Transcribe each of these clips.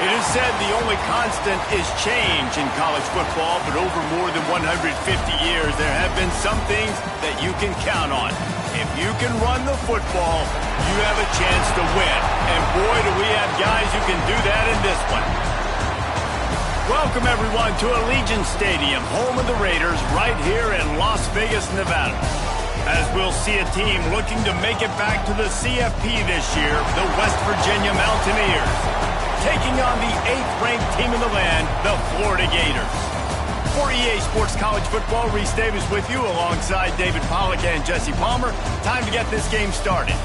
It is said the only constant is change in college football, but over more than 150 years, there have been some things that you can count on. If you can run the football, you have a chance to win. And boy, do we have guys who can do that in this one. Welcome, everyone, to Allegiant Stadium, home of the Raiders, right here in Las Vegas, Nevada. As we'll see a team looking to make it back to the CFP this year, the West Virginia Mountaineers, taking on the 8th-ranked team in the land, the Florida Gators. For EA Sports College Football, Reese Davis with you alongside David Pollack and Jesse Palmer. Time to get this game started.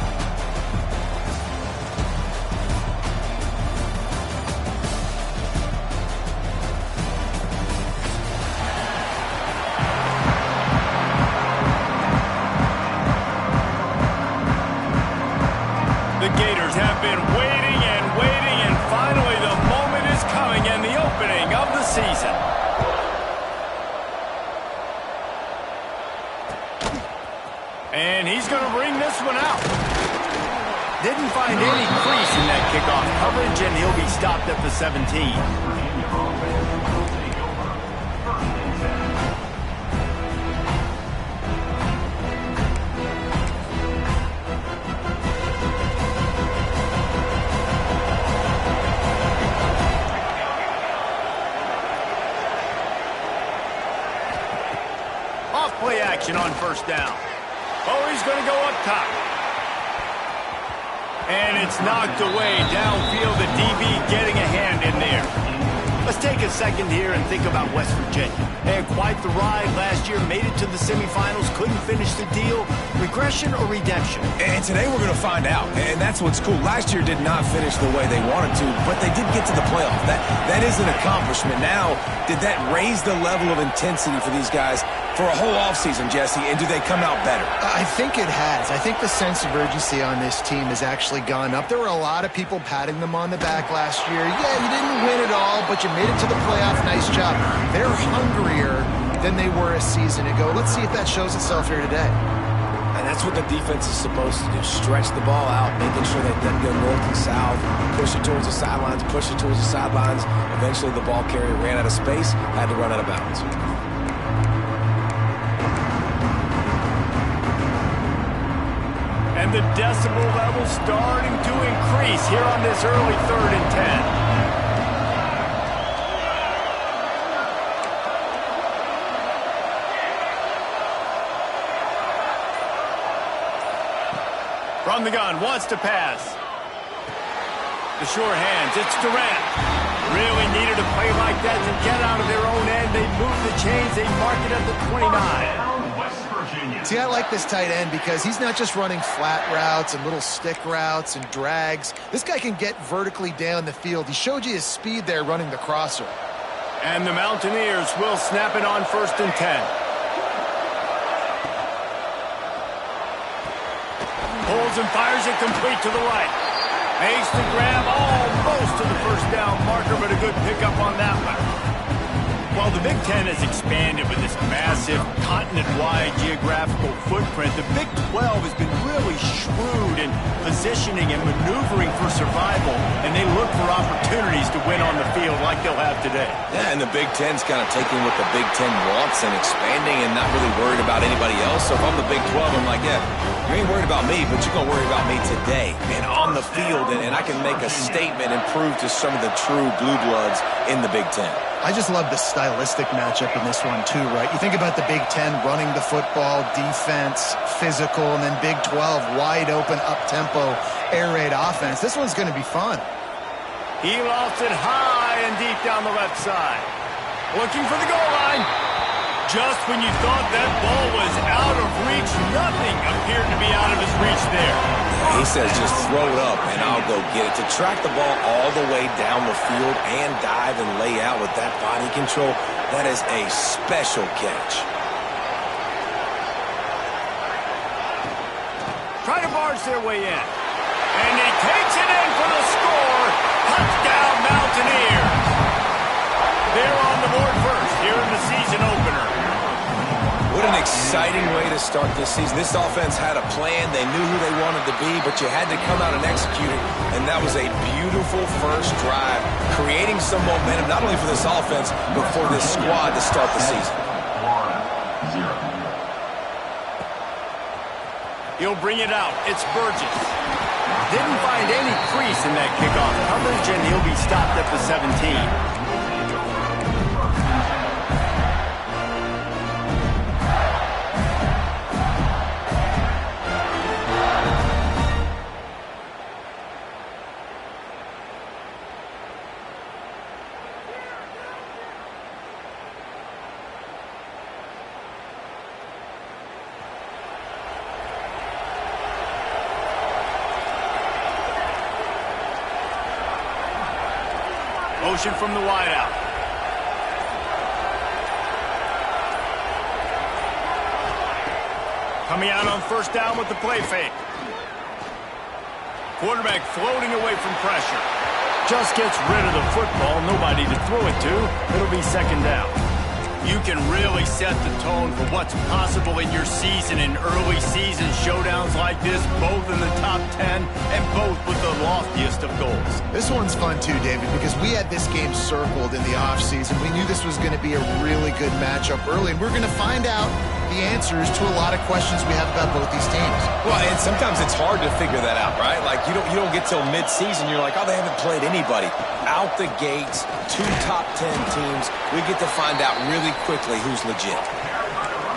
The Gators have been waiting and waiting, and finally the moment is coming and the opening of the season. And he's going to bring this one out. Didn't find any crease in that kickoff coverage, and he'll be stopped at the 17. Play action on first down. Oh, he's going to go up top. And it's knocked away downfield. The DB getting a hand in there. Let's take a second here and think about West Virginia. They had quite the ride last year, made it to the semifinals, couldn't finish the deal. Regression or redemption? And today we're going to find out, and that's what's cool. Last year did not finish the way they wanted to, but they did get to the playoff. That is an accomplishment. Now, did that raise the level of intensity for these guys for a whole offseason, Jesse, and do they come out better? I think it has. I think the sense of urgency on this team has actually gone up. There were a lot of people patting them on the back last year. Yeah, you didn't win it all, but you made it to the playoff. Nice job. They're hungrier than they were a season ago. Let's see if that shows itself here today. And that's what the defense is supposed to do. Stretch the ball out, making sure they doesn't go north and south, push it towards the sidelines, push it towards the sidelines. Eventually the ball carrier ran out of space, had to run out of bounds. And the decibel level starting to increase here on this early 3rd and 10. From the gun, wants to pass. The short hands, it's Durant. Really needed a play like that to get out of their own end. They move the chains, they mark it at the 29. See, I like this tight end because he's not just running flat routes and little stick routes and drags. This guy can get vertically down the field. He showed you his speed there running the crosser. And the Mountaineers will snap it on 1st and 10. Pulls and fires it complete to the right. Makes the grab almost to the first down marker, but a good pickup on that one. While the Big Ten has expanded with this massive continent-wide geographical footprint, the Big 12 has been really shrewd in positioning and maneuvering for survival, and they look for opportunities to win on the field like they'll have today. Yeah, and the Big Ten's kind of taking what the Big Ten wants and expanding and not really worried about anybody else. So if I'm the Big 12, I'm like, yeah, you ain't worried about me, but you're going to worry about me today and on the field, and I can make a statement and prove to some of the true blue bloods in the Big Ten. I just love the stylistic matchup in this one too, right? You think about the Big Ten running the football, defense, physical, and then Big 12 wide open, up-tempo, air raid offense. This one's going to be fun. He lost it high and deep down the left side. Looking for the goal line. Just when you thought that ball was out of reach, nothing appeared to be out of his reach there. He says just throw it up and I'll go get it. To track the ball all the way down the field and dive and lay out with that body control, that is a special catch. Trying to barge their way in. And he takes it in for the score. Touchdown, Mountaineers. They're on the board first here in the season opener. What an exciting way to start this season. This offense had a plan. They knew who they wanted to be, but you had to come out and execute it. And that was a beautiful first drive, creating some momentum, not only for this offense, but for this squad to start the season. 1-0. He'll bring it out. It's Burgess. Didn't find any crease in that kickoff coverage, and he'll be stopped at the 17. Motion from the wideout. Coming out on first down with the play fake. Quarterback floating away from pressure. Just gets rid of the football. Nobody to throw it to. It'll be second down. You can really set the tone for what's possible in your season in early season showdowns like this, both in the top 10 and both with the loftiest of goals. This one's fun too, David, because we had this game circled in the offseason. We knew this was going to be a really good matchup early, and we're going to find out the answers to a lot of questions we have about both these teams. Well, and sometimes it's hard to figure that out, right? Like, you don't get till mid-season, you're like, oh, they haven't played anybody. Out the gates, 2 top 10 teams, we get to find out really quickly who's legit.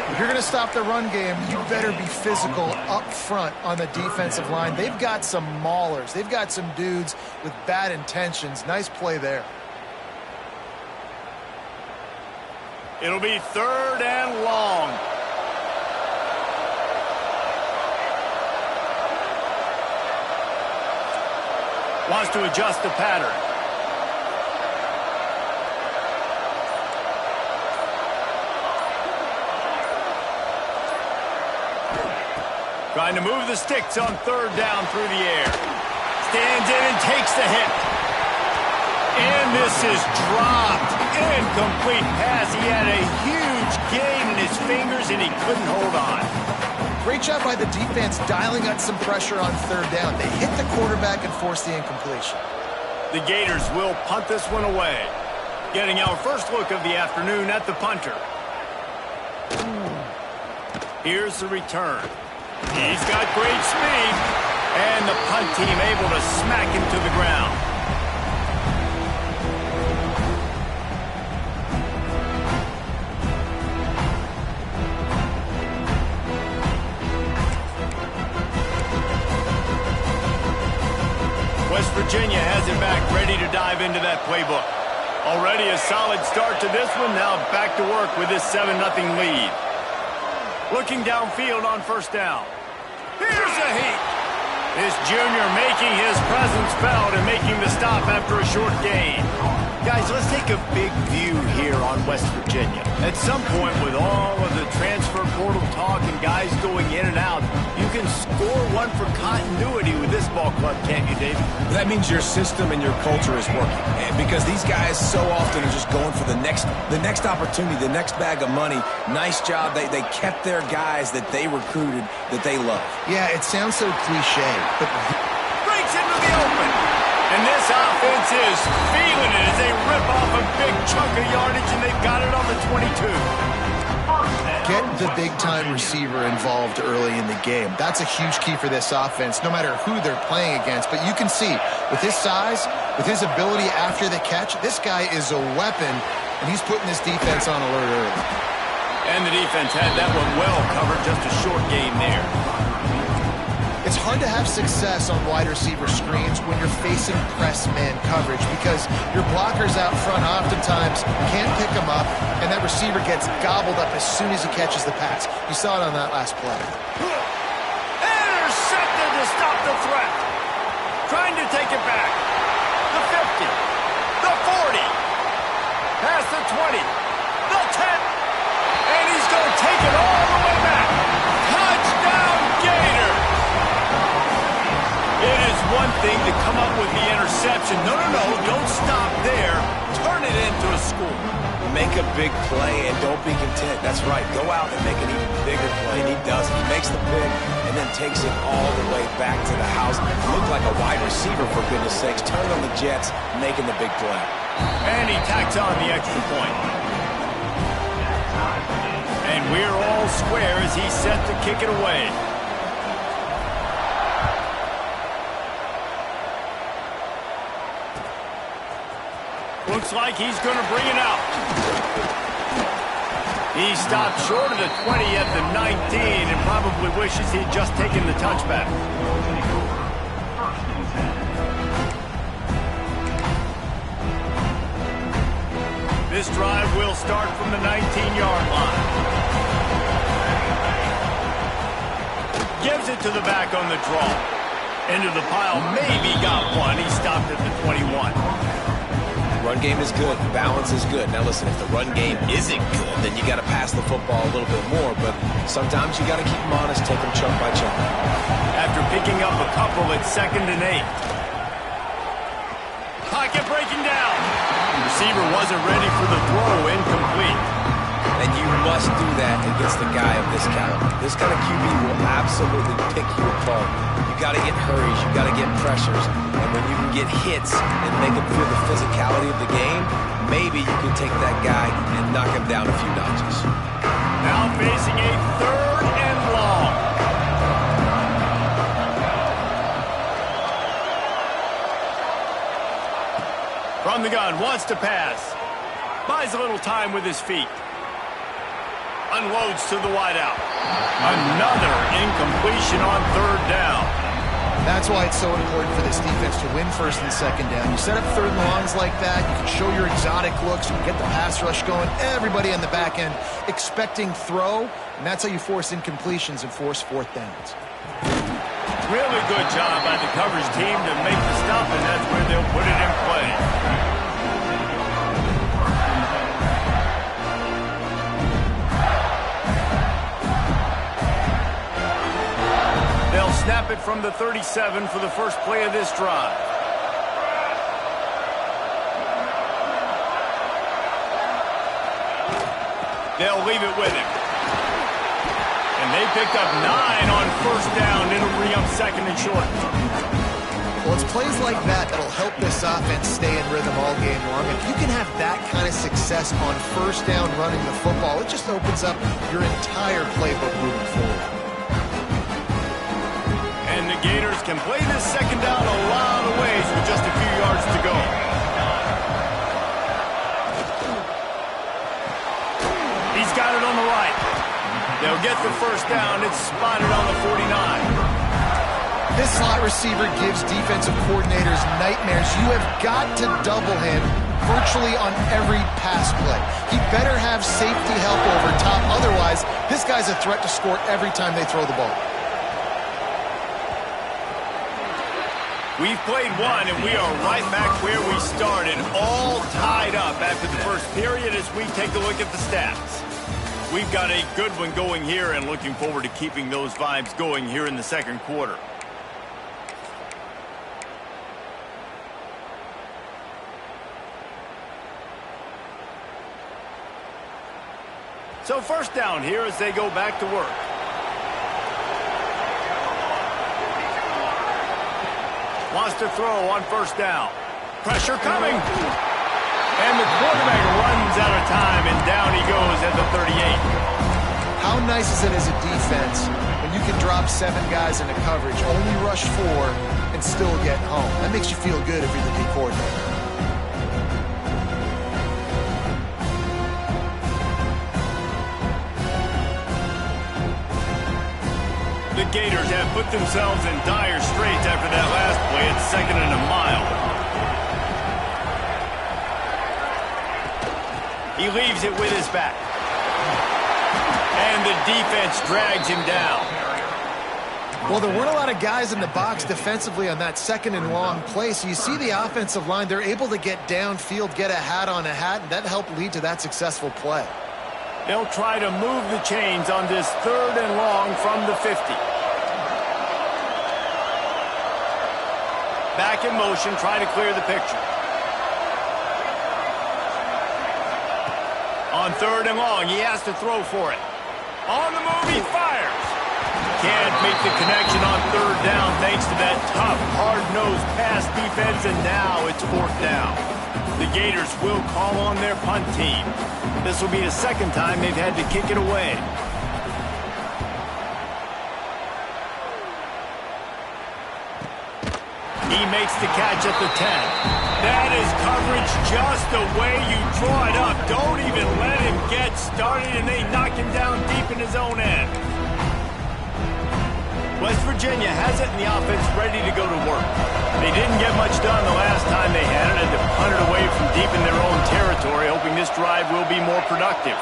If you're going to stop the run game, you better be physical up front on the defensive line. They've got some maulers. They've got some dudes with bad intentions. Nice play there. It'll be third and long. Wants to adjust the pattern. Trying to move the sticks on third down through the air. Stands in and takes the hit. And this is dropped. Incomplete pass. He had a huge gain in his fingers and he couldn't hold on. Great job by the defense dialing up some pressure on third down. They hit the quarterback and forced the incompletion. The Gators will punt this one away. Getting our first look of the afternoon at the punter. Here's the return. He's got great speed. And the punt team able to smack him to the ground. West Virginia has it back, ready to dive into that playbook. Already a solid start to this one. Now back to work with this 7-0 lead. Looking downfield on first down. Here's a heat. This junior making his presence felt and making the stop after a short gain. Guys, let's take a big view here on West Virginia. At some point, with all of the transfer portal talk and guys going in and out, you can score one for continuity with this ball club, can't you, David? That means your system and your culture is working. And because these guys so often are just going for the next opportunity, the next bag of money. Nice job. They kept their guys that they recruited, that they love. Yeah, it sounds so cliche, but Breaks into the open. And this offense is feeling it as they rip off a big chunk of yardage, and they've got it on the 22. get the big-time receiver involved early in the game. That's a huge key for this offense, no matter who they're playing against. But you can see, with his size, with his ability after the catch, this guy is a weapon, and he's putting this defense on alert early. And the defense had that one well covered, just a short gain there. It's hard to have success on wide receiver screens when you're facing press man coverage because your blockers out front oftentimes can't pick them up, and that receiver gets gobbled up as soon as he catches the pass. You saw it on that last play. Intercepted to stop the threat. Trying to take it back. The 50. The 40. Past the 20. The 10. And he's going to take it all the way back. Touchdown, Gators! It is one thing to come up with the interception. No, don't stop there. Turn it into a score. Make a big play and don't be content. That's right. Go out and make an even bigger play. And he does it. He makes the pick and then takes it all the way back to the house. Looked like a wide receiver, for goodness sakes. Turned on the Jets, making the big play. And he tacks on the extra point. And we're all square as he's set to kick it away. Looks like he's going to bring it out. He stopped short of the 20 at the 19 and probably wishes he'd just taken the touchback. This drive will start from the 19-yard line. Gives it to the back on the draw. Into the pile, maybe got one. He stopped at the 21. Run game is good. Balance is good. Now listen, if the run game isn't good, then you got to pass the football a little bit more. But sometimes you got to keep them honest, take them chunk by chunk. After picking up a couple at 2nd and 8. Pocket breaking down. Receiver wasn't ready for the throw, incomplete. And you must do that against a guy of this caliber. This kind of QB will absolutely pick you apart. You got to get hurries, you got to get pressures, and when you can get hits and make him feel the physicality of the game, maybe you can take that guy and knock him down a few notches. Now facing a 3rd and long. From the gun, wants to pass. Buys a little time with his feet. Unloads to the wideout. Another incompletion on 3rd down. That's why it's so important for this defense to win 1st and 2nd down. You set up 3rd and longs like that, you can show your exotic looks, you can get the pass rush going, everybody on the back end expecting throw, and that's how you force incompletions and force 4th downs. Really good job by the coverage team to make the stop, and that's where they'll put it in play. They'll snap it from the 37 for the first play of this drive. They'll leave it with him. And they picked up 9 on 1st down. It'll bring up 2nd and short. Well, it's plays like that that'll help this offense stay in rhythm all game long. If you can have that kind of success on 1st down running the football, it just opens up your entire playbook moving forward. And the Gators can play this 2nd down a lot of ways with just a few yards to go. He's got it on the right. They'll get the 1st down. It's spotted on the 49. This slot receiver gives defensive coordinators nightmares. You have got to double him virtually on every pass play. He better have safety help over top. Otherwise, this guy's a threat to score every time they throw the ball. We've played one, and we are right back where we started, all tied up after the first period as we take a look at the stats. We've got a good one going here and looking forward to keeping those vibes going here in the 2nd quarter. So 1st down here as they go back to work. Wants to throw on 1st down. Pressure coming. And the quarterback runs out of time, and down he goes at the 38. How nice is it as a defense when you can drop 7 guys into coverage, only rush 4, and still get home? That makes you feel good if you're the D coordinator. The Gators have put themselves in dire straits after that last play at 2nd and a mile. He leaves it with his back. And the defense drags him down. Well, there weren't a lot of guys in the box defensively on that 2nd and long play, so you see the offensive line, they're able to get downfield, get a hat on a hat, and that helped lead to that successful play. They'll try to move the chains on this 3rd and long from the 50. Back in motion, try to clear the picture. On 3rd and long, he has to throw for it. On the move, he fires. Can't make the connection on 3rd down thanks to that tough, hard-nosed pass defense, and now it's 4th down. The Gators will call on their punt team. This will be the 2nd time they've had to kick it away. He makes the catch at the 10. That is coverage just the way you draw it up. Don't even let him get started, and they knock him down deep in his own end. West Virginia has it in the offense ready to go to work. They didn't get much done the last time they had it, and to punt it away from deep in their own territory, hoping this drive will be more productive.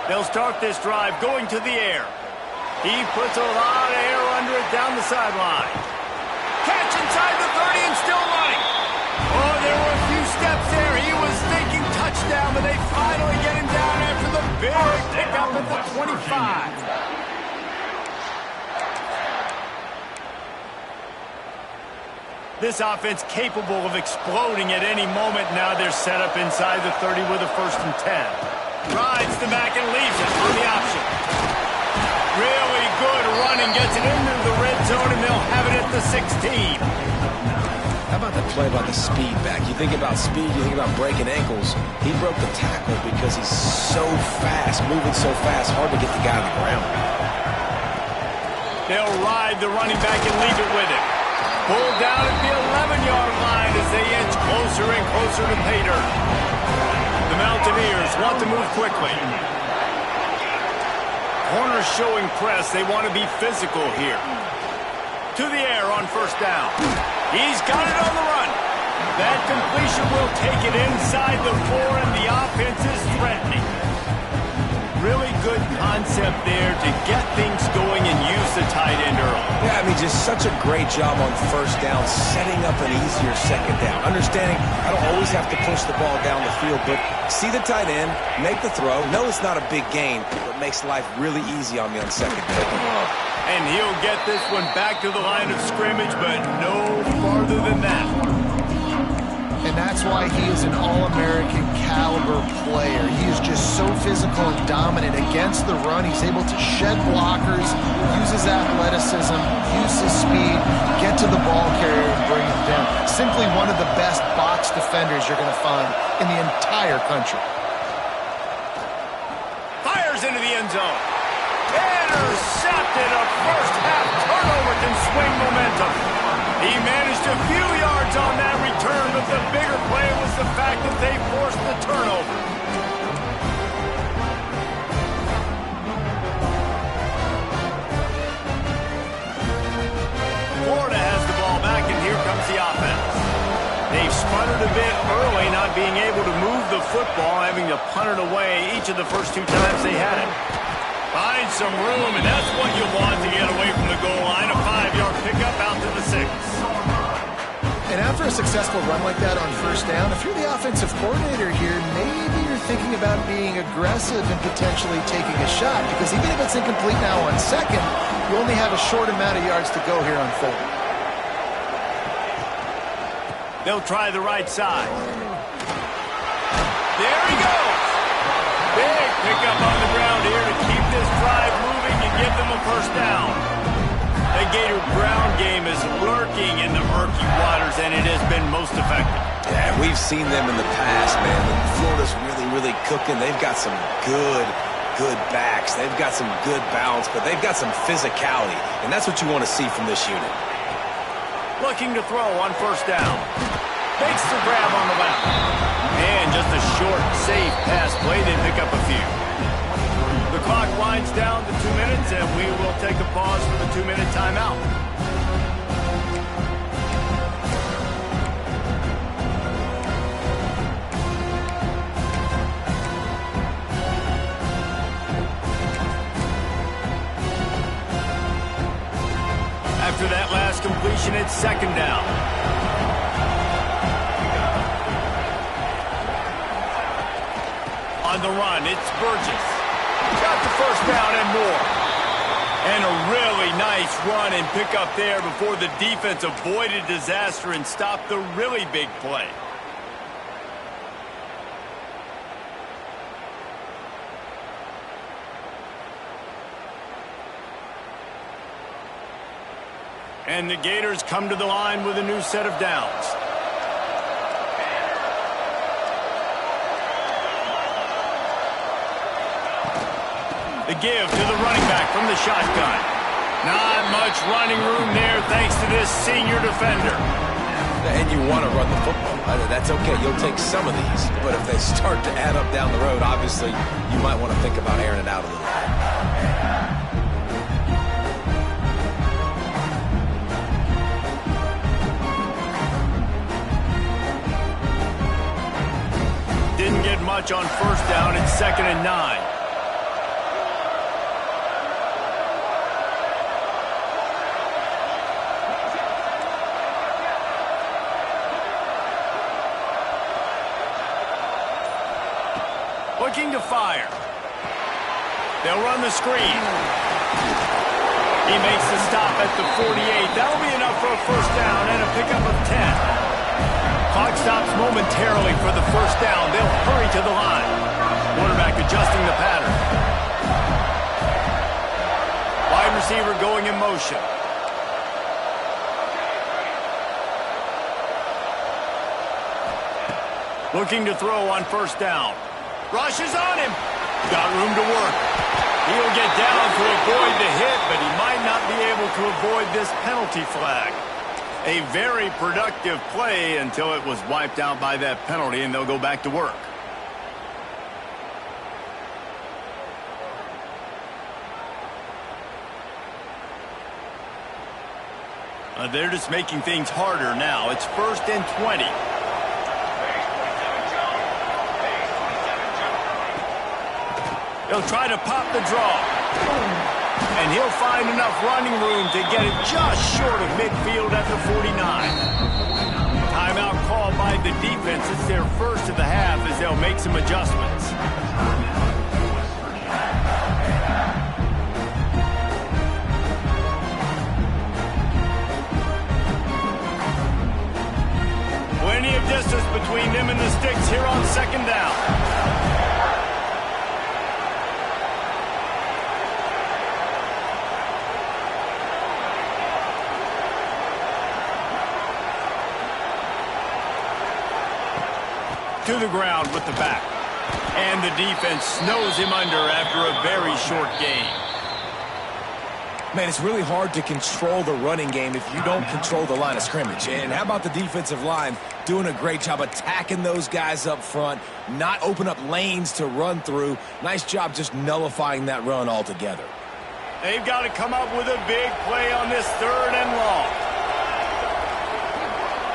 They'll start this drive going to the air. He puts a lot of air under it down the sideline. Catch inside the 30 and still running. Oh, there were a few steps there. He was thinking touchdown, but they finally get him down after the big pickup at the 25. This offense capable of exploding at any moment. Now they're set up inside the 30 with a 1st and 10. Rides the back and leaves it on the option. Really good running, gets it into the red zone, and they'll have it at the 16. How about the play by the speed back? You think about speed, you think about breaking ankles. He broke the tackle because he's so fast, moving so fast, hard to get the guy on the ground. They'll ride the running back and leave it with him. Pulled down at the 11-yard line as they inch closer and closer to pay dirt. The Mountaineers want to move quickly. Corners showing press. They want to be physical here. To the air on 1st down. He's got it on the run. That completion will take it inside the 4, and the offense is threatening. Really good concept there to get things going and use the tight end early. Yeah, I mean, just such a great job on 1st down, setting up an easier 2nd down. Understanding I don't always have to push the ball down the field, but see the tight end, make the throw. No, it's not a big gain, but makes life really easy on me on 2nd down. And he'll get this one back to the line of scrimmage, but no farther than that. And that's why he is an All-American caliber player. He is just so physical and dominant against the run. He's able to shed blockers, use his athleticism, use his speed, get to the ball carrier and bring him down. Simply one of the best box defenders you're going to find in the entire country. Fires into the end zone. Intercepted. A first-half turnover can swing momentum. He managed a few yards on that return, but the bigger play was the fact that they forced the turnover. Florida has the ball back, and here comes the offense. They've sputtered a bit early, not being able to move the football, having to punt it away each of the first 2 times they had it. Find some room, and that's what you want to get away from the goal line. A 5-yard pickup out to the 6. And after a successful run like that on 1st down, if you're the offensive coordinator here, maybe you're thinking about being aggressive and potentially taking a shot, because even if it's incomplete now on 2nd, you only have a short amount of yards to go here on 4th. They'll try the right side. There he goes. Big pickup on the ground here to keep this drive moving and give them a 1st down. The Gator ground game is lurking in the murky waters, and it has been most effective. Yeah, we've seen them in the past, man. When Florida's really cooking. They've got some good backs. They've got some good balance, but they've got some physicality, and that's what you want to see from this unit. Looking to throw on 1st down. Makes the grab on the left. And just a short, safe pass play. They pick up a few. The clock winds down to 2 minutes, and we will take a pause for the 2-minute timeout. After that last completion, it's 2nd down. On the run, it's Burgess. Got the 1st down and more. And a really nice run and pick up there before the defense avoided disaster and stopped the really big play. And the Gators come to the line with a new set of downs. The give to the running back from the shotgun. Not much running room there thanks to this senior defender. And you want to run the football. That's okay. You'll take some of these. But if they start to add up down the road, obviously, you might want to think about airing it out a little bit. Didn't get much on first down. It's 2nd and 9. Looking to fire. They'll run the screen. He makes the stop at the 48. That'll be enough for a first down and a pickup of 10. Clock stops momentarily for the first down. They'll hurry to the line. Quarterback adjusting the pattern. Wide receiver going in motion. Looking to throw on first down. Rushes on him. Got room to work. He'll get down to avoid the hit, but he might not be able to avoid this penalty flag. A very productive play until it was wiped out by that penalty, and they'll go back to work. They're just making things harder now. It's 1st and 20. He'll try to pop the draw. And he'll find enough running room to get it just short of midfield at the 49. Timeout called by the defense. It's their first of the half as they'll make some adjustments. Plenty of distance between them and the sticks here on 2nd down. To the ground with the back. And the defense snows him under after a very short game. Man, it's really hard to control the running game if you don't control the line of scrimmage. And how about the defensive line doing a great job attacking those guys up front, not open up lanes to run through. Nice job just nullifying that run altogether. They've got to come up with a big play on this 3rd and long.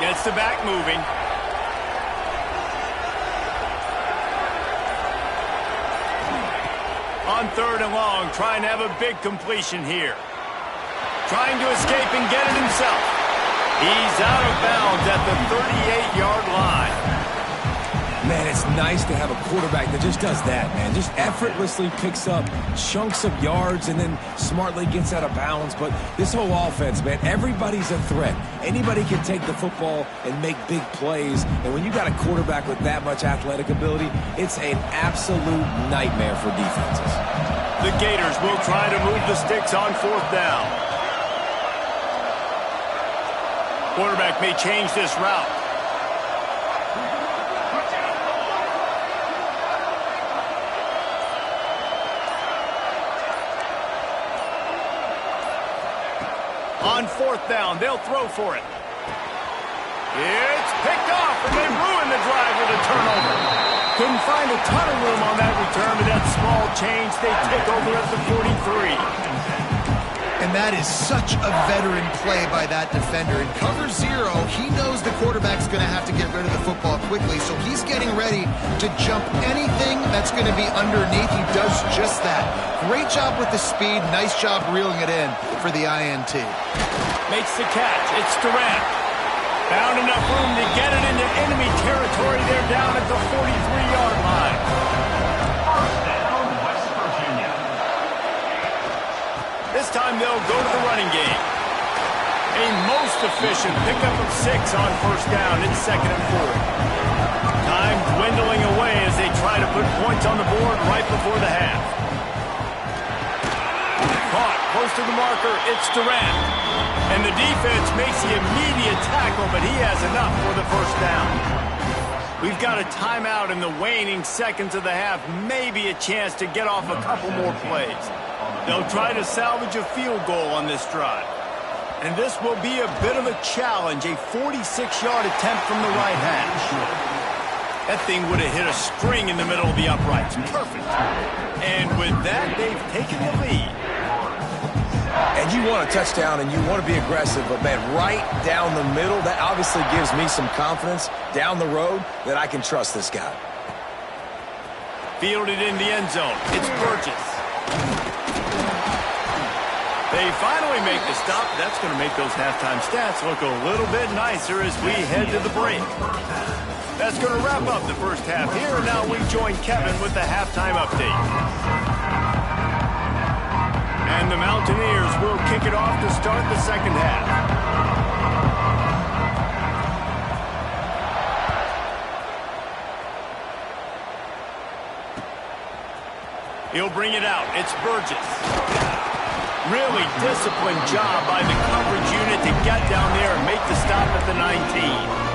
Gets the back moving. On 3rd and long, trying to have a big completion here. Trying to escape and get it himself. He's out of bounds at the 38-yard line. Man, it's nice to have a quarterback that just does that, man. Just effortlessly picks up chunks of yards and then smartly gets out of bounds. But this whole offense, man, everybody's a threat. Anybody can take the football and make big plays. And when you got a quarterback with that much athletic ability, it's an absolute nightmare for defenses. The Gators will try to move the sticks on 4th down. Quarterback may change this route. On 4th down, they'll throw for it. It's picked off, and they ruin the drive with a turnover. Couldn't find a ton of room on that return, but that small change, they take over at the 43. And that is such a veteran play by that defender. In cover 0, he knows the quarterback's going to have to get rid of the football quickly, so he's getting ready to jump anything that's going to be underneath. He does just that. Great job with the speed. Nice job reeling it in for the INT. Makes the catch. It's Durant. Found enough room to get it into enemy territory. They're down at the 43-yard line. First down, West Virginia. This time they'll go to the running game. A most efficient pickup of 6 on first down. It's 2nd and 4. Time dwindling away as they try to put points on the board right before the half. Caught close to the marker. It's Durant. And the defense makes the immediate tackle, but he has enough for the first down. We've got a timeout in the waning seconds of the half. Maybe a chance to get off a couple more plays. They'll try to salvage a field goal on this drive. And this will be a bit of a challenge, a 46-yard attempt from the right hash. That thing would have hit a string in the middle of the uprights. Perfect. And with that, they've taken the lead. And you want a touchdown and you want to be aggressive, but man, right down the middle, that obviously gives me some confidence down the road that I can trust this guy. Fielded in the end zone. It's Burgess. They finally make the stop. That's going to make those halftime stats look a little bit nicer as we head to the break. That's going to wrap up the first half here. Now we join Kevin with the halftime update. And the Mountaineers will kick it off to start the second half. He'll bring it out. It's Burgess. Really disciplined job by the coverage unit to get down there and make the stop at the 19.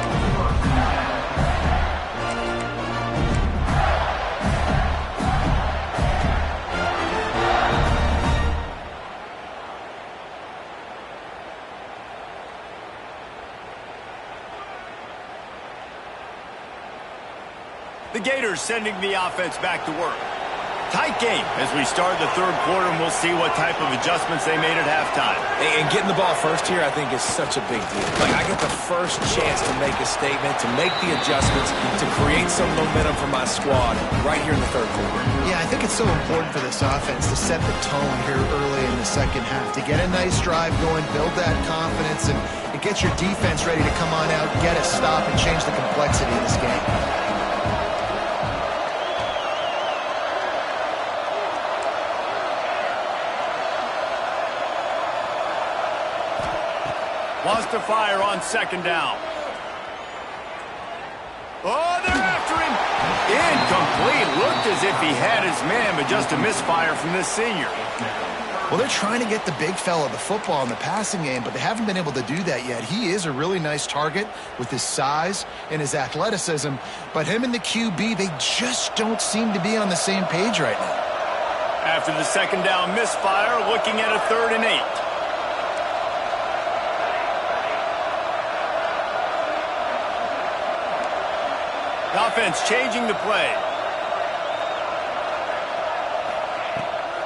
The Gators sending the offense back to work. Tight game as we start the third quarter, and we'll see what type of adjustments they made at halftime. And getting the ball first here, I think, is such a big deal. Like, I get the first chance to make a statement, to make the adjustments, to create some momentum for my squad right here in the third quarter. Yeah, I think it's so important for this offense to set the tone here early in the second half, to get a nice drive going, build that confidence, and get your defense ready to come on out, get a stop, and change the complexity of this game. Wants to fire on second down. Oh, they're after him. Incomplete. Looked as if he had his man, but just a misfire from this senior. Well, they're trying to get the big fella the football in the passing game, but they haven't been able to do that yet. He is a really nice target with his size and his athleticism, but him and the QB, they just don't seem to be on the same page right now. After the second down misfire, looking at a 3rd and 8. Offense changing the play.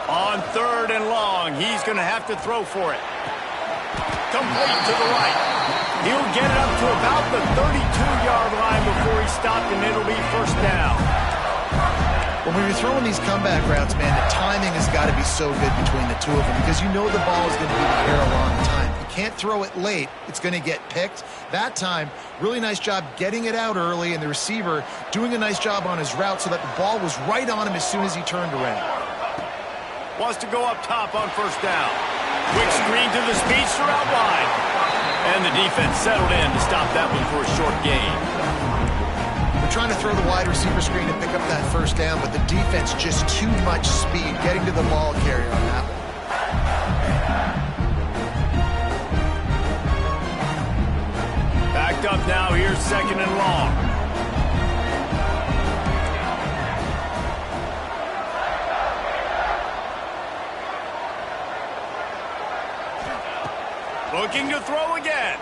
On 3rd and long, he's going to have to throw for it. Complete to the right. He'll get it up to about the 32-yard line before he stopped, and it'll be first down. When you're throwing these comeback routes, man, the timing has got to be so good between the two of them because you know the ball is going to be in the air a long time. You can't throw it late. It's going to get picked. That time, really nice job getting it out early, and the receiver doing a nice job on his route so that the ball was right on him as soon as he turned around. Wants to go up top on first down. Quick screen to the speedster out wide. And the defense settled in to stop that one for a short gain. They're trying to throw the wide receiver screen to pick up that first down, but the defense just too much speed getting to the ball carrier on that one. Backed up now, here's 2nd and long. Looking to throw again.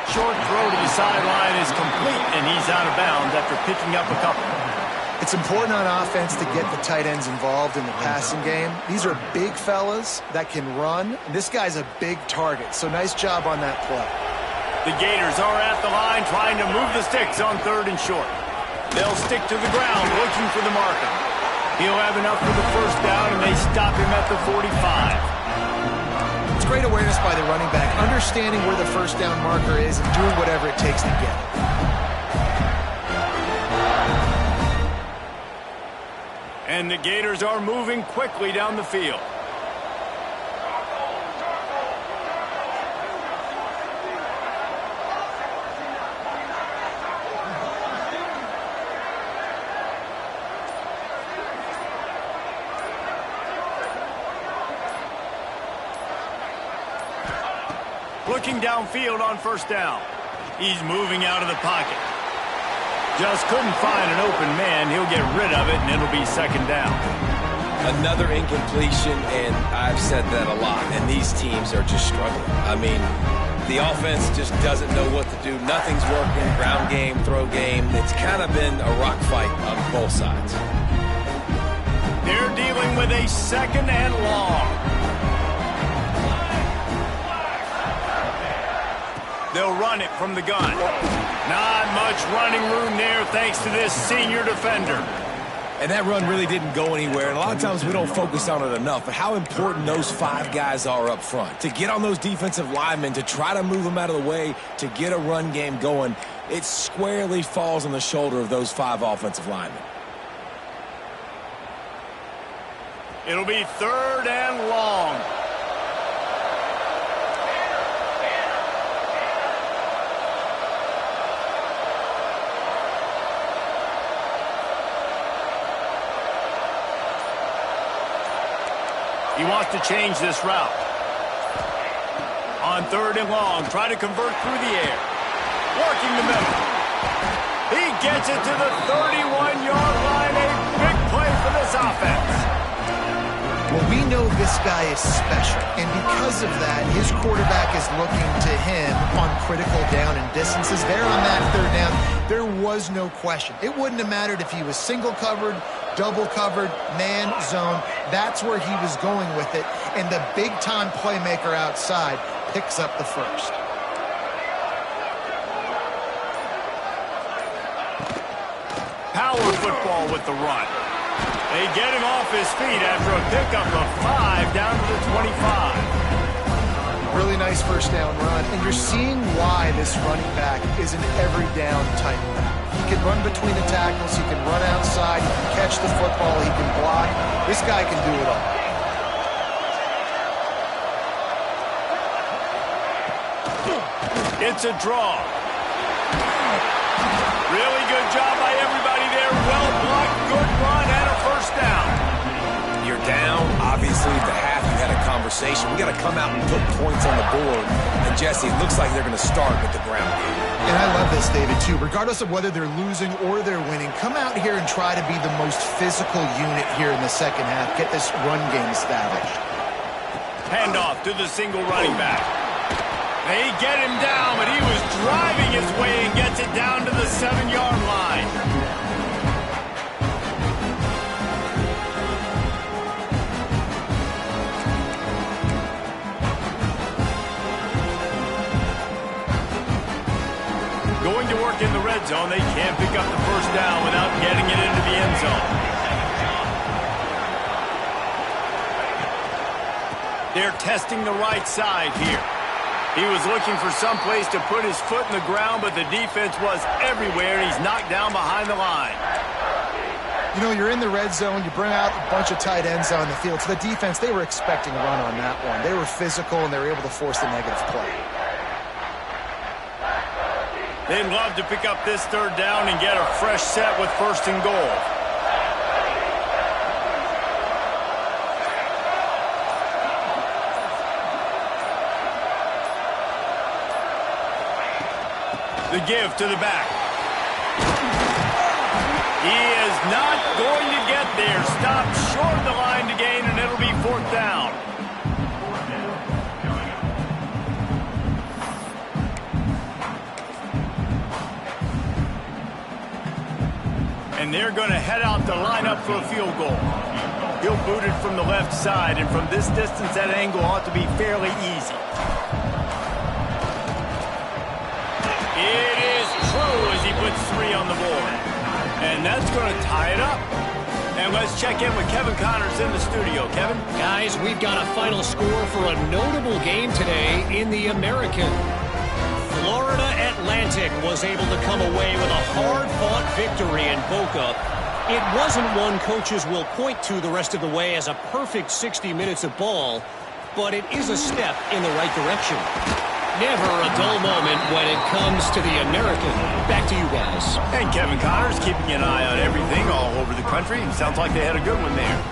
Short throw to the sideline is complete, and he's out of bounds after picking up a couple. It's important on offense to get the tight ends involved in the passing game. These are big fellas that can run. This guy's a big target, so nice job on that play. The Gators are at the line trying to move the sticks on 3rd and short. They'll stick to the ground looking for the marker. He'll have enough for the first down, and they stop him at the 45. It's great awareness by the running back, understanding where the first down marker is and doing whatever it takes to get it. And the Gators are moving quickly down the field. looking downfield on first down. He's moving out of the pocket. Just couldn't find an open man. He'll get rid of it, and it'll be second down. Another incompletion, and I've said that a lot, and these teams are just struggling. I mean, the offense just doesn't know what to do. Nothing's working. Ground game, throw game. It's kind of been a rock fight on both sides. They're dealing with a second and long. They'll run it from the gun. Not much running room there thanks to this senior defender. And that run really didn't go anywhere. And a lot of times we don't focus on it enough. But how important those 5 guys are up front. To get on those defensive linemen, to try to move them out of the way, to get a run game going, it squarely falls on the shoulder of those 5 offensive linemen. It'll be third and long. He wants to change this route. On third and long, try to convert through the air. Working the middle. He gets it to the 31-yard line. A big play for this offense. Well, we know this guy is special, and because of that, his quarterback is looking to him on critical down and distances. There on that third down, there was no question. It wouldn't have mattered if he was single covered, double covered, man, zone. That's where he was going with it, and the big-time playmaker outside picks up the first. Power football with the run. They get him off his feet after a pickup of 5 down to the 25. Really nice first down run, and you're seeing why this running back is an every down type back. He can run between the tackles, he can run outside, he can catch the football, he can block. This guy can do it all. It's a draw. Really good job by everybody there. Well blocked, good run, and a first down. You're down. Obviously, at the half, you had a conversation. We got to come out and put points on the board. And, Jesse, it looks like they're going to start with the ground game. And I love this, David, too. Regardless of whether they're losing or they're winning, come out here and try to be the most physical unit here in the second half. Get this run game established. Handoff to the single running back. They get him down, but he was driving his way and gets it down to the 7-yard line. Going to work in the red zone, they can't pick up the first down without getting it into the end zone. They're testing the right side here. He was looking for some place to put his foot in the ground, but the defense was everywhere. He's knocked down behind the line. You know, you're in the red zone, you bring out a bunch of tight ends on the field. So the defense, they were expecting a run on that one. They were physical, and they were able to force the negative play. They'd love to pick up this third down and get a fresh set with first and goal. The give to the back. He is not going to get there. Stopped short of the line to gain, and it'll be fourth down. And they're going to head out to line up for a field goal. He'll boot it from the left side, and from this distance, that angle ought to be fairly easy. It is true as he puts 3 on the board. And that's going to tie it up. And let's check in with Kevin Connors in the studio. Kevin? Guys, we've got a final score for a notable game today in the American. Florida Atlantic was able to come away with a hard-fought victory in Boca. It wasn't one coaches will point to the rest of the way as a perfect 60 minutes of ball, but it is a step in the right direction. Never a dull moment when it comes to the American. Back to you guys. And Kevin Connors keeping an eye on everything all over the country. Sounds like they had a good one there.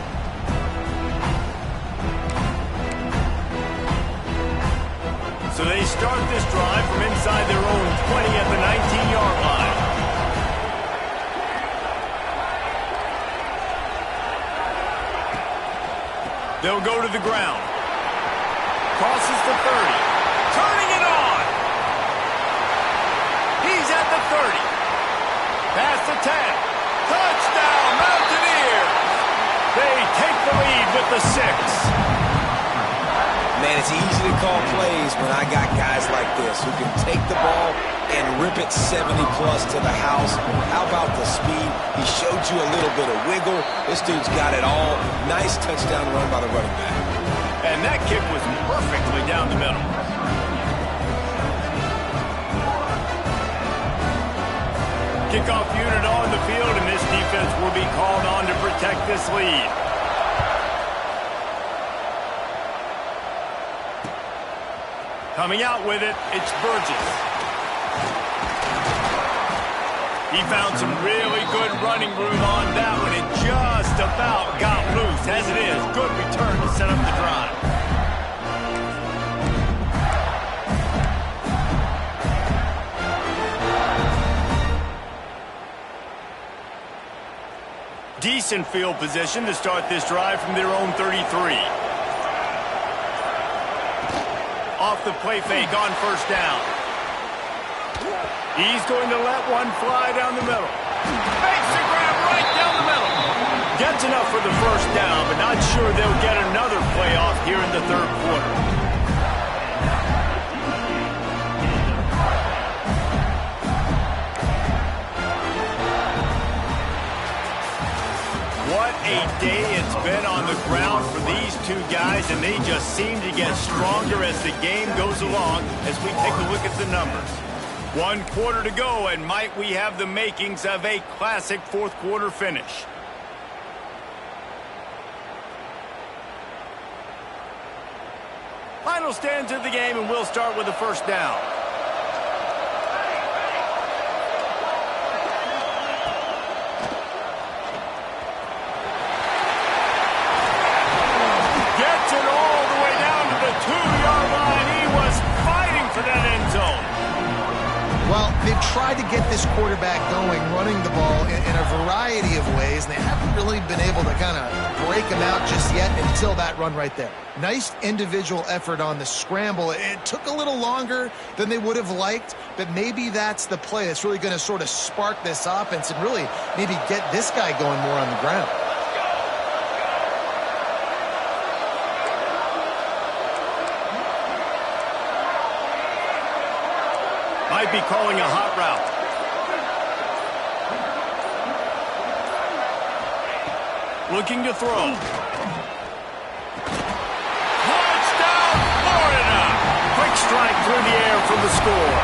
So they start this drive from inside their own 20 at the 19-yard line. They'll go to the ground. Crosses the 30. Turning it on. He's at the 30. Past the 10. Touchdown, Mountaineers. They take the lead with the 6. Man, it's easy to call plays when I got guys like this who can take the ball and rip it 70-plus to the house. How about the speed? He showed you a little bit of wiggle. This dude's got it all. Nice touchdown run by the running back. And that kick was perfectly down the middle. Kickoff unit on the field, and this defense will be called on to protect this lead. Coming out with it, it's Burgess. He found some really good running room on that one. It just about got loose. As it is, good return to set up the drive. Decent field position to start this drive from their own 33. Off the play fake on first down. He's going to let one fly down the middle. Makes the grab right down the middle. Gets enough for the first down, but not sure they'll get another play off here in the third quarter. What a day it's been on the ground for these two guys, and they just seem to get stronger as the game goes along as we take a look at the numbers. 1 quarter to go, and might we have the makings of a classic fourth quarter finish. Final stands of the game, and we'll start with the first down. Gets it all the way down to the 2-yard line. He was fighting for that end zone. Well, they've tried to get this quarterback going, running the ball in a variety of ways, and they haven't really been able to kind of break him out just yet until that run right there. Nice individual effort on the scramble. It took a little longer than they would have liked, but maybe that's the play that's really going to sort of spark this offense and really maybe get this guy going more on the ground. Might be calling a hot route. Looking to throw. Touchdown, Florida! Quick strike through the air for the score.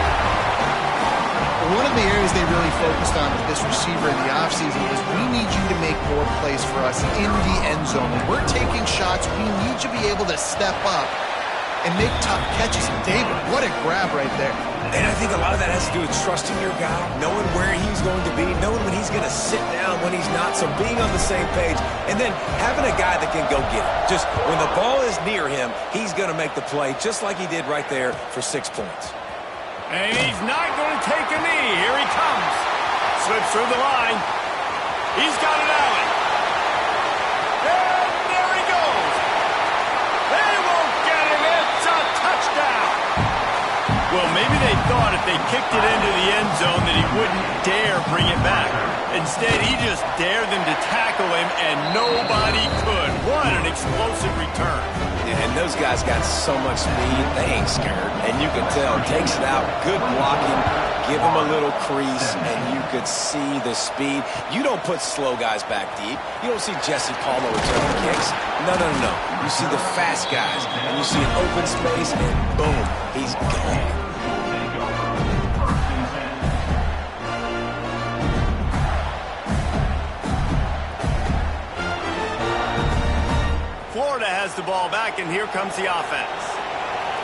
One of the areas they really focused on with this receiver in the offseason was we need you to make more plays for us in the end zone. When we're taking shots, we need you to be able to step up and make tough catches. And David, what a grab right there. And I think a lot of that has to do with trusting your guy, knowing where he's going to be, knowing when he's going to sit down, when he's not, so being on the same page, and then having a guy that can go get it. Just when the ball is near him, he's going to make the play, just like he did right there for 6 points. And he's not going to take a knee. Here he comes. Slips through the line. He's got it out. And there he goes. They won't get him. It's a touchdown. Well, maybe they thought if they kicked it into the end zone that he wouldn't dare bring it back. Instead, he just dared them to tackle him, and nobody could. What an explosive return. And those guys got so much speed, they ain't scared. And you can tell, takes it out, good blocking, give him a little crease, and you could see the speed. You don't put slow guys back deep. You don't see Jesse Palmer returning kicks. No. You see the fast guys, and you see an open space, and boom, he's gone. Florida has the ball back, and here comes the offense.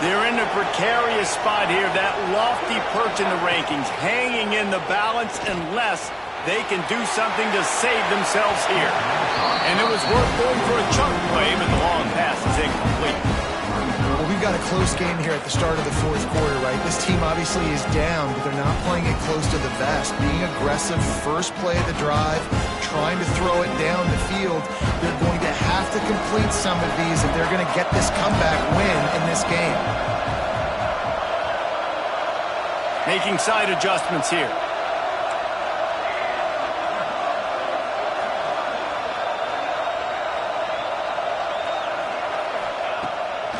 They're in a precarious spot here, that lofty perch in the rankings, hanging in the balance unless they can do something to save themselves here. And it was worth going for a chunk play, but the long pass is incomplete. Well, we've got a close game here at the start of the fourth quarter, right? This team obviously is down, but they're not playing it close to the vest. Being aggressive, first play of the drive, trying to throw it down the field. They're going to have to complete some of these if they're going to get this comeback win in this game. Making side adjustments here.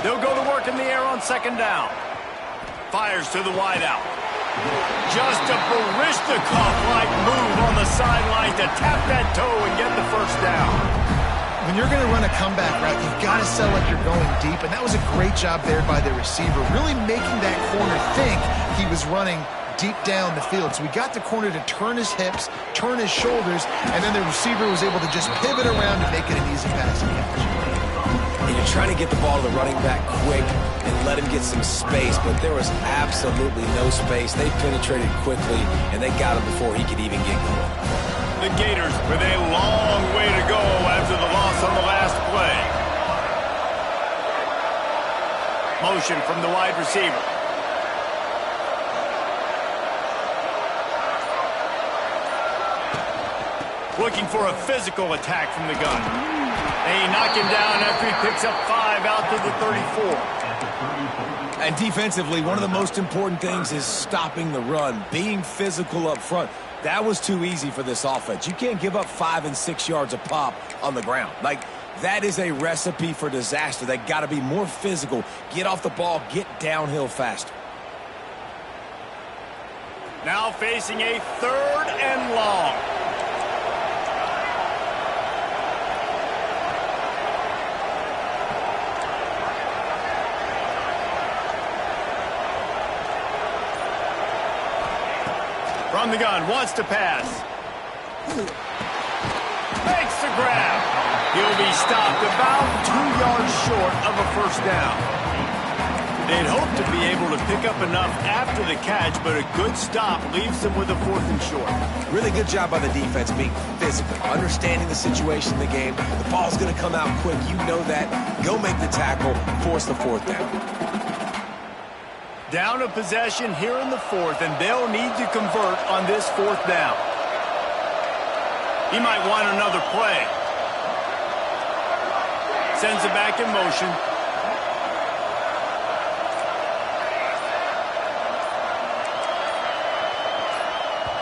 They'll go to work in the air on second down. Fires to the wideout. Just a Baryshnikov-like move on the sideline to tap that toe and get the first down. When you're going to run a comeback route, you've got to sell like you're going deep, and that was a great job there by the receiver, really making that corner think he was running deep down the field. So we got the corner to turn his hips, turn his shoulders, and then the receiver was able to just pivot around and make it an easy pass and catch. And you're trying to get the ball to the running back quick and let him get some space, but there was absolutely no space. They penetrated quickly, and they got him before he could even get going. The Gators with a long way to go after the loss on the last play. Motion from the wide receiver. Looking for a physical attack from the gun. They knock him down after he picks up 5 out to the 34. And defensively, one of the most important things is stopping the run, being physical up front. That was too easy for this offense. You can't give up 5 and 6 yards a pop on the ground. Like, that is a recipe for disaster. They got to be more physical, get off the ball, get downhill faster. Now facing a 3rd and long. From the gun, wants to pass. Makes the grab. He'll be stopped about 2 yards short of a first down. They'd hope to be able to pick up enough after the catch, but a good stop leaves them with a 4th and short. Really good job by the defense being physical, understanding the situation in the game. The ball's going to come out quick. You know that. Go make the tackle, force the 4th down. Down a possession here in the 4th, and they'll need to convert on this 4th down. He might want another play. Sends it back in motion.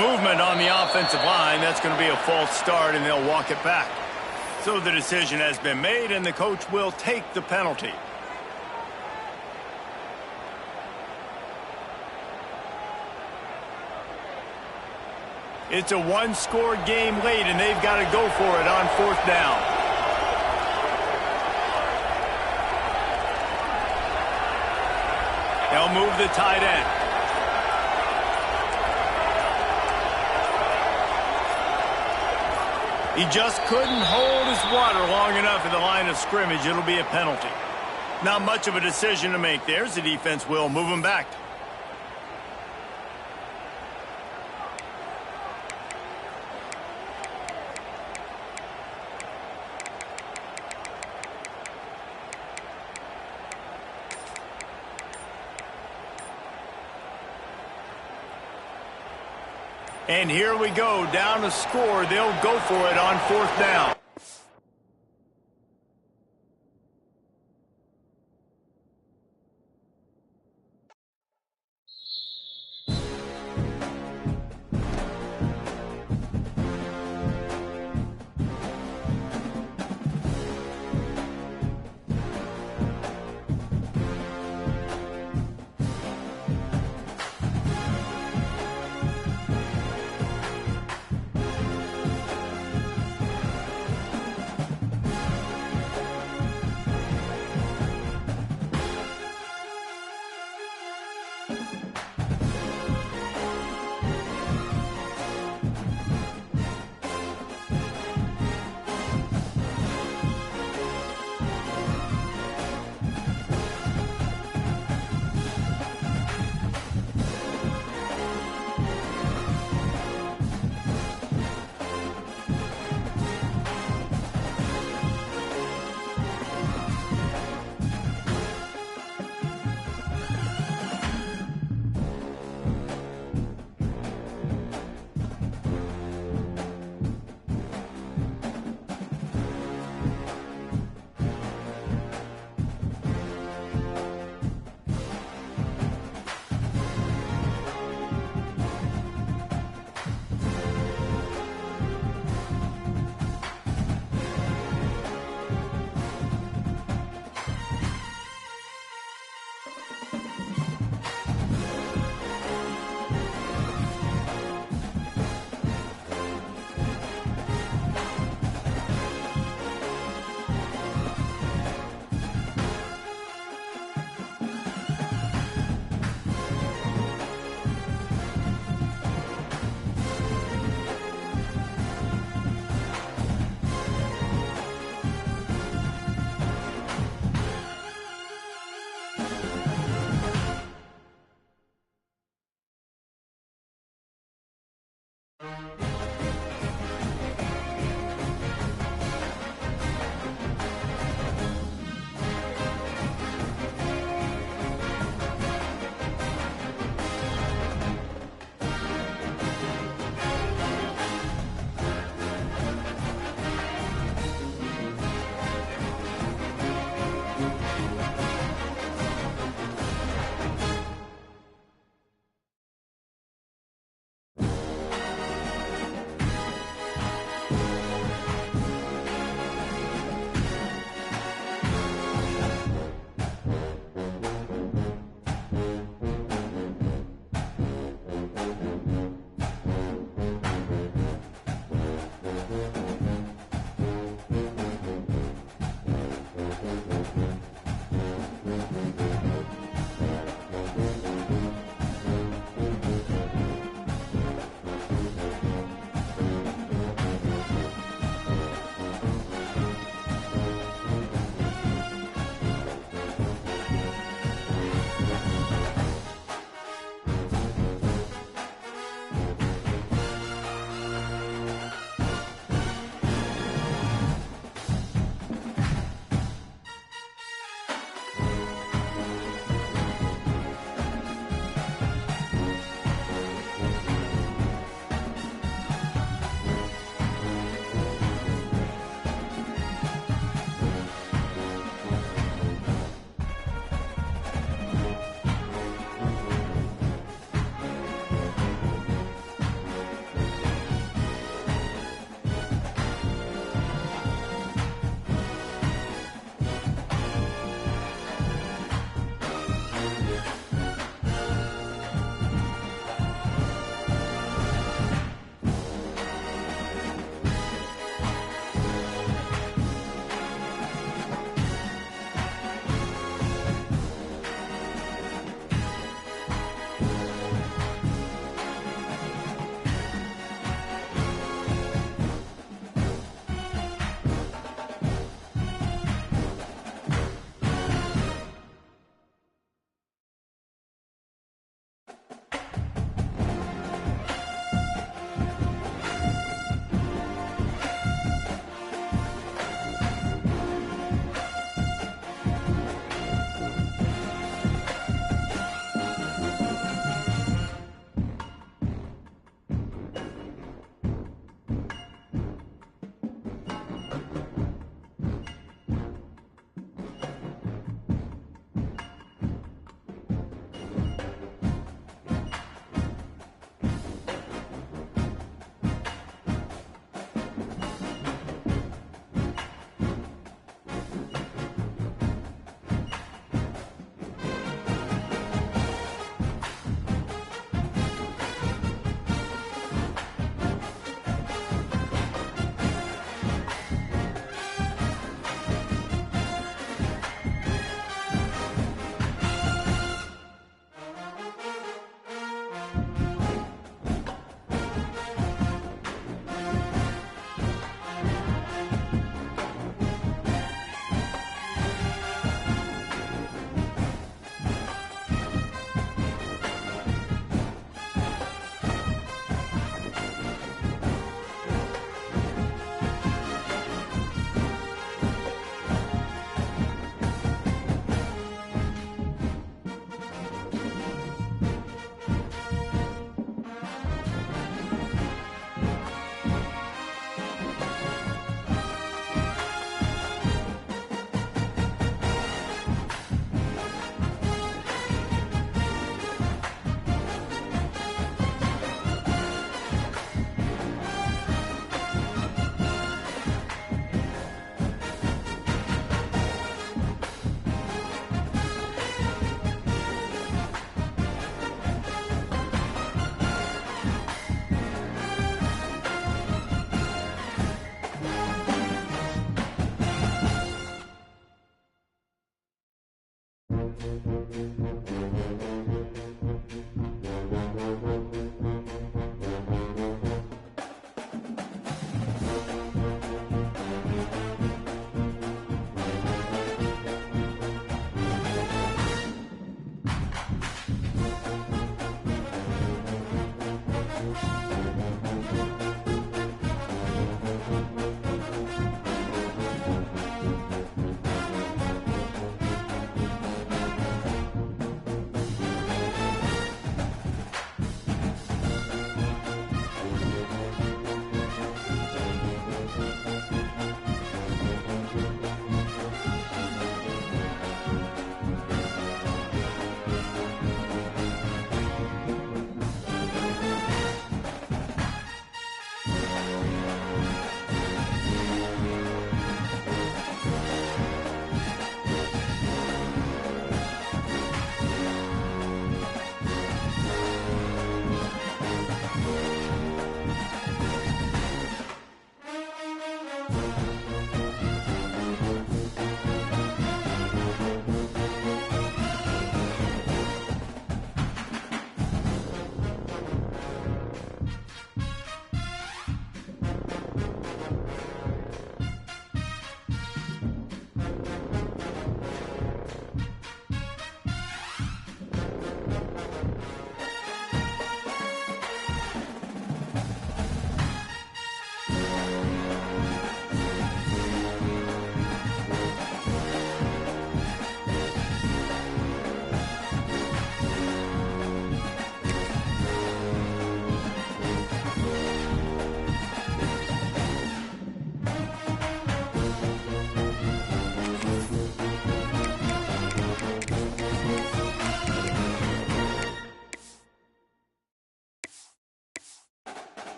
Movement on the offensive line. That's going to be a false start, and they'll walk it back. So the decision has been made, and the coach will take the penalty. It's a one-score game late, and they've got to go for it on 4th down. They'll move the tight end. He just couldn't hold his water long enough in the line of scrimmage. It'll be a penalty. Not much of a decision to make. There's the defense will move him back. And here we go, down a score. They'll go for it on 4th down.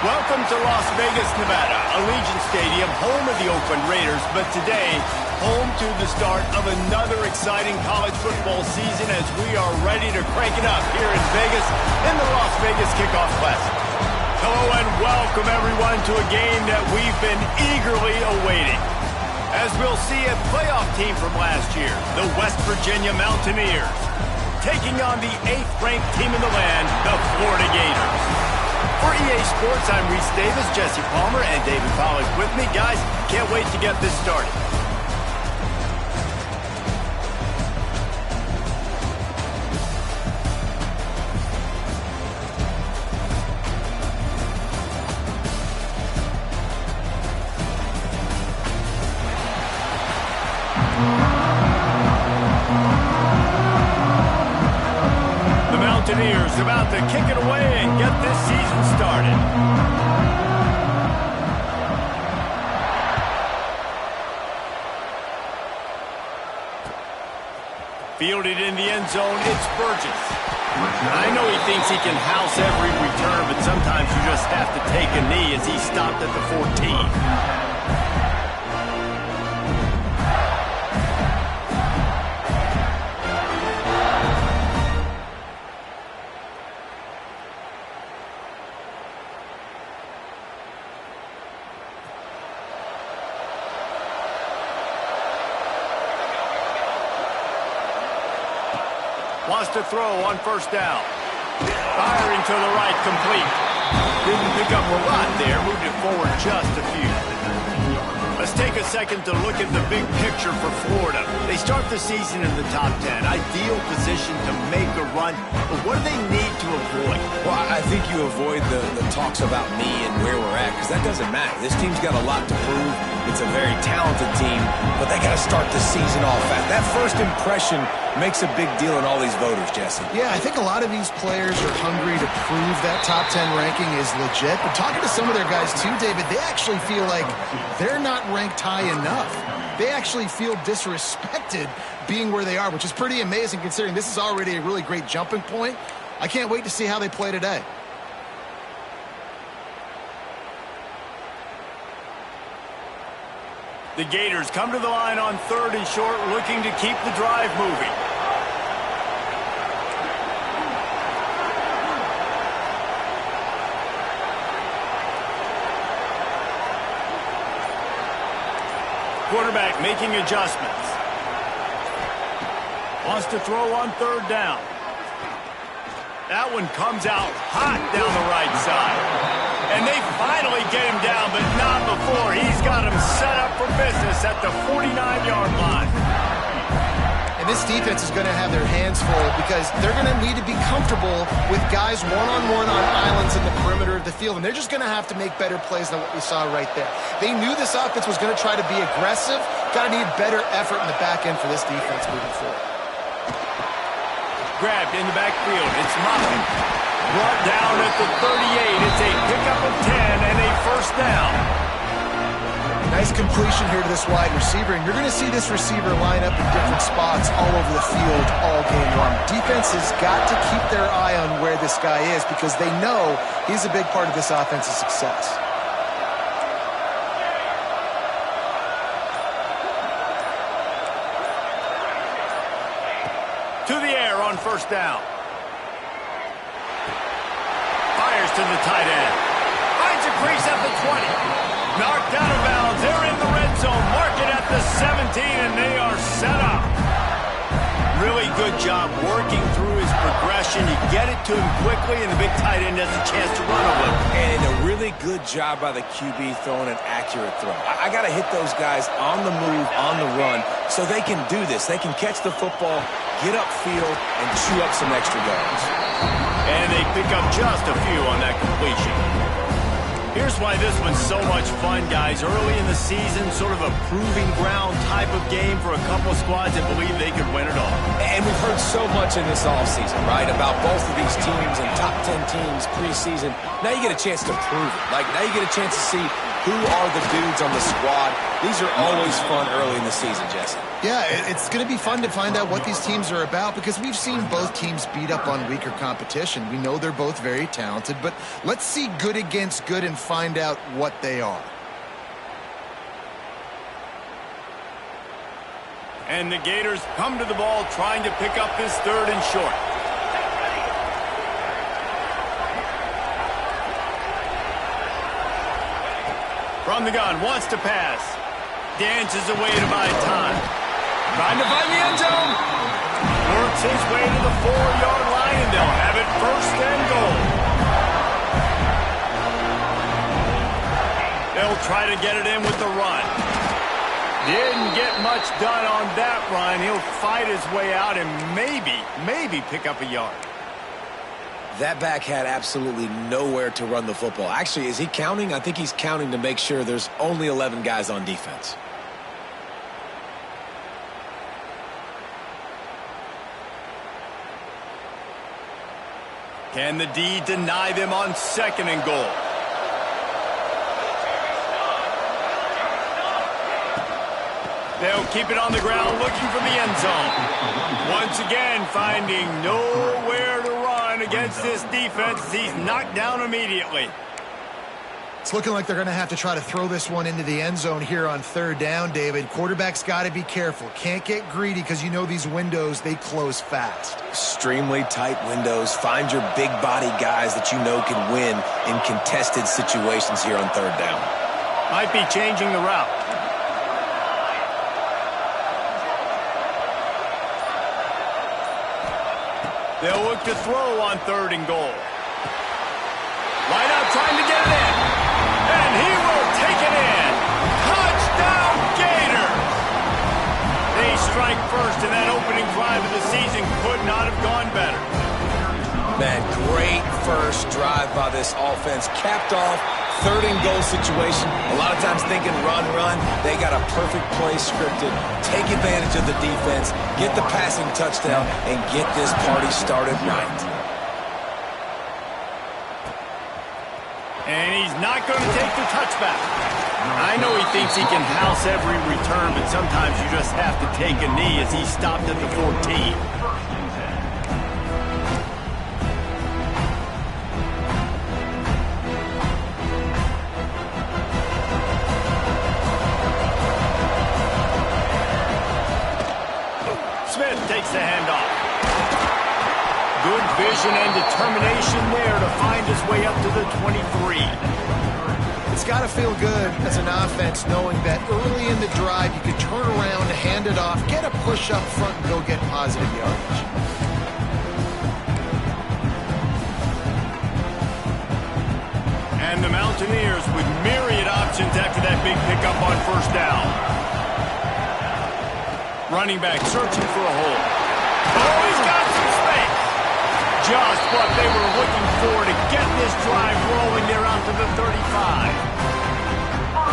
Welcome to Las Vegas, Nevada, Allegiant Stadium, home of the Oakland Raiders, but today, home to the start of another exciting college football season as we are ready to crank it up here in Vegas in the Las Vegas Kickoff Classic. Hello and welcome everyone to a game that we've been eagerly awaiting. As we'll see a playoff team from last year, the West Virginia Mountaineers, taking on the 8th-ranked team in the land, the Florida Gators. For EA Sports, I'm Reese Davis, Jesse Palmer, and David Pollack with me. Guys, can't wait to get this started. Mountaineers about to kick it away and get this season started. Fielded in the end zone, it's Burgess. I know he thinks he can house every return, but sometimes you just have to take a knee as he stopped at the 14. Wants to throw on first down. Firing to the right, complete. Didn't pick up a lot there, moved it forward just a few. Let's take a second to look at the big picture for Florida. They start the season in the top 10. Ideal position to make a run, but what do they need to avoid? Well, I think you avoid the talks about me and where we're at, because that doesn't matter. This team's got a lot to prove. It's a very talented team, but they got to start the season off fast. That first impression makes a big deal in all these voters, Jesse. Yeah, I think a lot of these players are hungry to prove that top 10 ranking is legit. But talking to some of their guys too, David, they actually feel like they're not ranked high enough. They actually feel disrespected being where they are, which is pretty amazing considering this is already a really great jumping point. I can't wait to see how they play today. The Gators come to the line on 3rd and short, looking to keep the drive moving. Quarterback making adjustments. Wants to throw on 3rd down. That one comes out hot down the right side. And they finally get him down, but not before. He's got him set up for business at the 49-yard line. And this defense is going to have their hands full because they're going to need to be comfortable with guys one-on-one on islands in the perimeter of the field. And they're just going to have to make better plays than what we saw right there. They knew this offense was going to try to be aggressive. Got to need better effort in the back end for this defense moving forward. Grabbed in the backfield. It's Moffitt. Brought down at the 38. It's a pickup of 10 and a first down. Nice completion here to this wide receiver, and you're going to see this receiver line up in different spots all over the field all game long. Defense has got to keep their eye on where this guy is because they know he's a big part of this offense's success. To the air on first down. Fires to the tight end. Finds a crease at the 20. Knocked out of bounds. They're in the red zone. Mark it at the 17, and they are set up. Really good job working through his progression. You get it to him quickly, and the big tight end has a chance to run a little. And a really good job by the QB throwing an accurate throw. I got to hit those guys on the move, on the run, so they can do this. They can catch the football, get upfield, and chew up some extra yards. And they pick up just a few on that completion. Here's why this one's so much fun, guys. Early in the season, sort of a proving ground type of game for a couple of squads that believe they could win it all. And we've heard so much in this offseason, right, about both of these teams and top 10 teams preseason. Now you get a chance to prove it. Like, now you get a chance to see Who are the dudes on the squad? These are always fun early in the season, Jesse. Yeah, it's going to be fun to find out what these teams are about because we've seen both teams beat up on weaker competition. We know they're both very talented, but let's see good against good and find out what they are. And the Gators come to the ball trying to pick up this 3rd and short. From the gun, wants to pass. Dances away to buy time. Trying to find the end zone. Works his way to the 4-yard line, and they'll have it 1st and goal. They'll try to get it in with the run. Didn't get much done on that run. He'll fight his way out and maybe pick up a yard. That back had absolutely nowhere to run the football. Actually, is he counting? I think he's counting to make sure there's only 11 guys on defense. Can the D deny them on 2nd and goal? They'll keep it on the ground looking for the end zone. Once again, finding nowhere to run against this defense. He's knocked down immediately. It's looking like they're going to have to try to throw this one into the end zone here on 3rd down, David. Quarterback's got to be careful. Can't get greedy because you know these windows, they close fast. Extremely tight windows. Find your big body guys that you know can win in contested situations here on 3rd down. Might be changing the route. They'll look to throw on 3rd and goal. Line out trying to get it in. And he will take it in. Touchdown, Gator! They strike first, and that opening drive of the season could not have gone better. Man, great first drive by this offense. Capped off, 3rd and goal situation. A lot of times thinking run. They got a perfect play scripted. Take advantage of the defense, get the passing touchdown, and get this party started right. And he's not going to take the touchback. I know he thinks he can house every return, but sometimes you just have to take a knee as he stopped at the 14. Smith takes the handoff. Good vision and determination there to find his way up to the 23. It's got to feel good as an offense knowing that early in the drive you could turn around, hand it off, get a push up front, and go get positive yardage. And the Mountaineers with myriad options after that big pickup on 1st down. Running back searching for a hole. Oh, he's got some space. Just what they were looking for to get this drive rolling there out to the 35.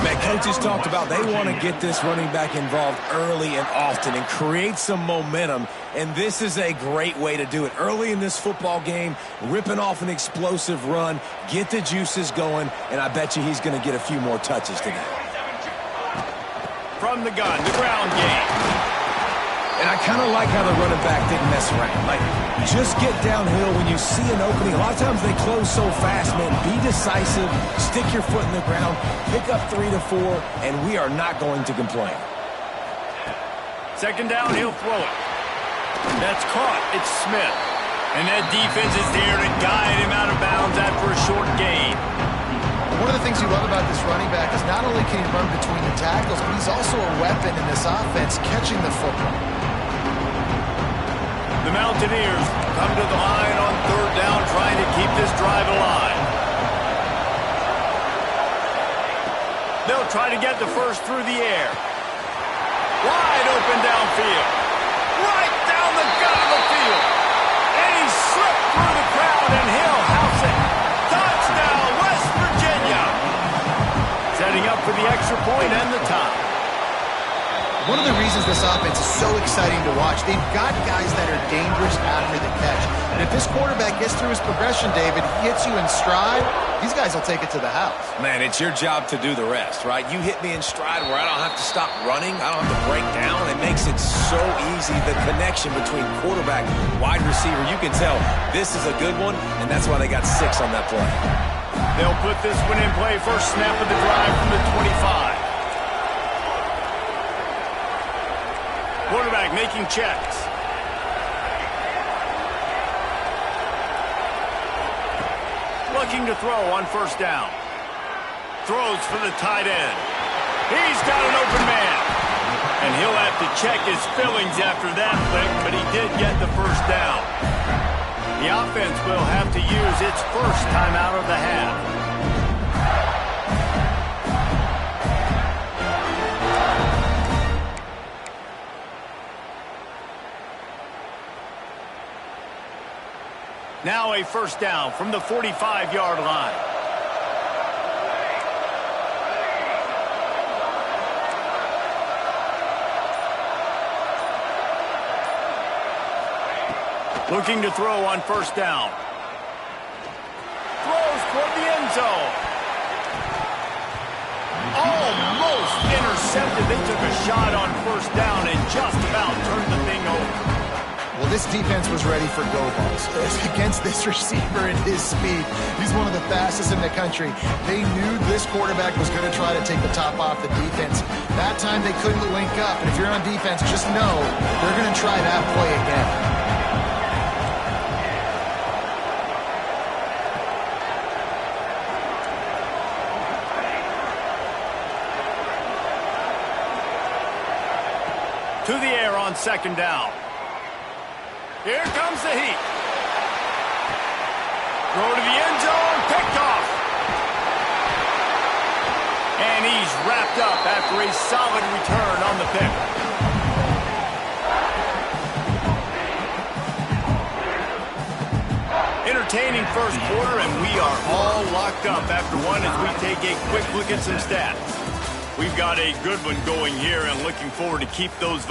Man, coaches talked about they want to get this running back involved early and often and create some momentum, and this is a great way to do it. Early in this football game, ripping off an explosive run, get the juices going, and I bet you he's going to get a few more touches today. From the gun, the ground game. And I kind of like how the running back didn't mess around. Like, just get downhill when you see an opening. A lot of times they close so fast, man. Be decisive, stick your foot in the ground, pick up 3 to 4, and we are not going to complain. 2nd down, he'll throw it. That's caught. It's Smith. And that defense is there to guide him out of bounds after a short gain. One of the things you love about this running back is not only can he run between the tackles, but he's also a weapon in this offense catching the football. The Mountaineers come to the line on 3rd down, trying to keep this drive alive. They'll try to get the first through the air. Wide open downfield. Right down the gut of the field. And he slipped through the crowd, and he'll house it. Touchdown, West Virginia. Setting up for the extra point and the tie. One of the reasons this offense is so exciting to watch, they've got guys that are dangerous after the catch. And if this quarterback gets through his progression, David, he hits you in stride, these guys will take it to the house. Man, it's your job to do the rest, right? You hit me in stride where I don't have to stop running. I don't have to break down. It makes it so easy. The connection between quarterback, wide receiver, you can tell this is a good one, and that's why they got 6 on that play. They'll put this one in play. First snap of the drive from the 25. Quarterback making checks. Looking to throw on first down. Throws for the tight end. He's got an open man. And he'll have to check his fillings after that flick, but he did get the first down. The offense will have to use its first timeout of the half. Now a first down from the 45-yard line. Looking to throw on first down. Throws toward the end zone. Almost intercepted. They took a shot on first down and just about turned the thing over. Well, this defense was ready for go balls. Against this receiver and his speed, he's one of the fastest in the country. They knew this quarterback was going to try to take the top off the defense. That time they couldn't link up, and if you're on defense, just know they're going to try that play again. To the air on second down. Here comes the heat. Throw to the end zone, picked off. And he's wrapped up after a solid return on the pick. Entertaining first quarter, and we are all locked up after one as we take a quick look at some stats. We've got a good one going here and looking forward to keep those